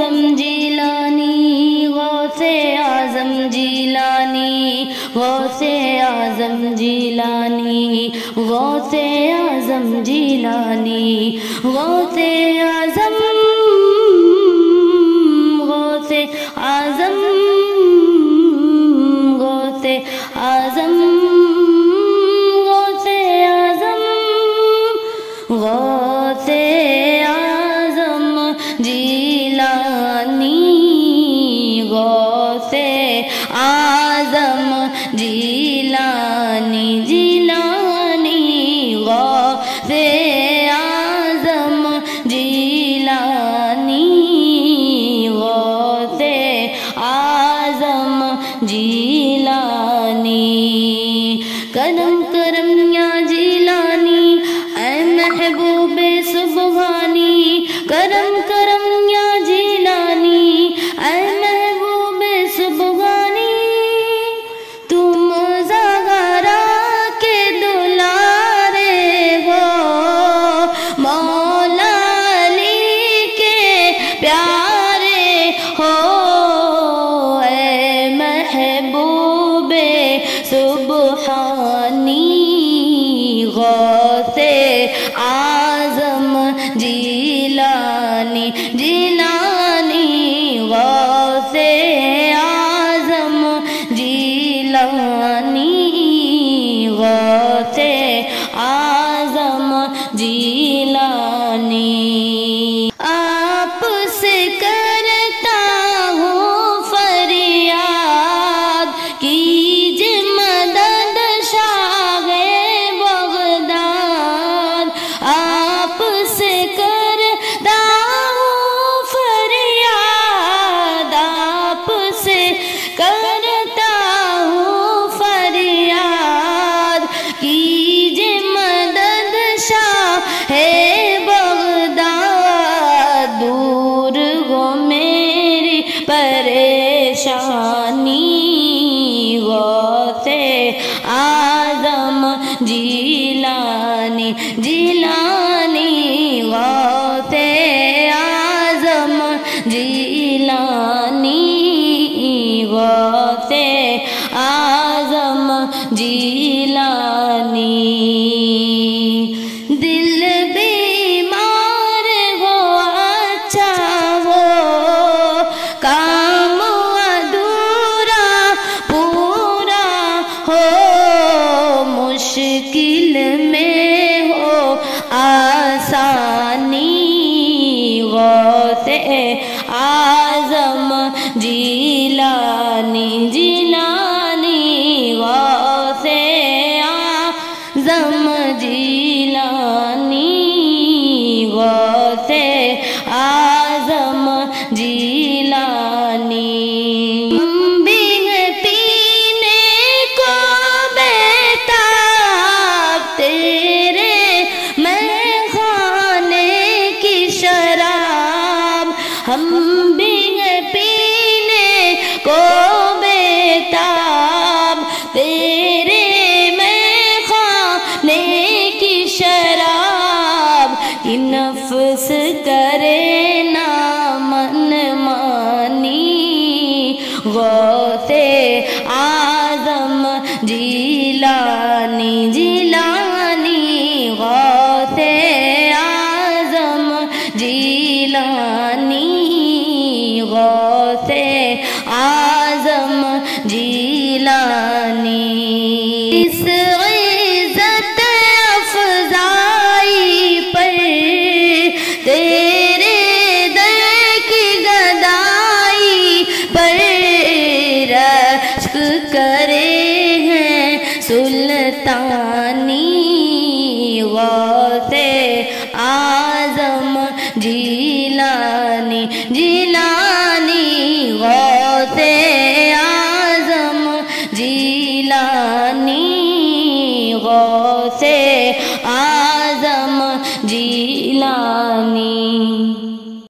आजम जिलानी, गौसे आजम जिलानी, गौसे आजम जिलानी, गौसे आजम जिलानी, गौसे आजम, गौसे आजम, गौसे आजम, गौसे आजम, गौसे आजम जिलानी, गौसे आजम जिलानी, जिलानी, गौसे आजम जिलानी, गौसे आजम जिलानी। करम करम या जिलानी ऐ महबूबे सुबहानी, करम करम या जिलानी ऐ महबूबे सुबहानी, तुम ज़हरा के दुलारे हो, मौला अली के प्यारे हो, ऐ महबूबे सुबहानी, गौसे आजम जिलानी, जिलानी, गौसे आजम जिलानी, गौसे आजम जिलानी। आपसे करता हूँ फरियाद, कीजिए मदद शाहे बगदाद, आपसे करता हूँ फरियाद, आपसे करता हूँ फरियाद, कीजिए मदद शाहे बगदाद, दूर हो मेरी परेशानी, गौसे आजम जिलानी, जिलानी, गौसे आजम जिलानी, गौसे आजम जिलानी। दिल बीमार हो अच्छा हो, काम अधूरा पूरा हो, मुश्किल में हो आसानी, गौसे आजम जिलानी, जिलानी, गौसे आजम जिलानी, गौसे आजम जिलानी। हम भी हैं पीने को बेताब, तेरे मैखाने की शराब, हम भी हैं पीने को बेताब, तेरे मैखाने की शराब, कि नफ्स करे ना मन मानी, गौसे आजम जिलानी, जिलानी, गौसे आजम जिलानी, गौसे आजम जिलानी। इस इज़्ज़त अफ़ज़ाई पर तेरे दर की गदाई पर रश्क करे हैं सुल्तानी, गौसे आजम जिलानी, जिलानी, गौसे आजम जिलानी, गौसे आजम जिलानी।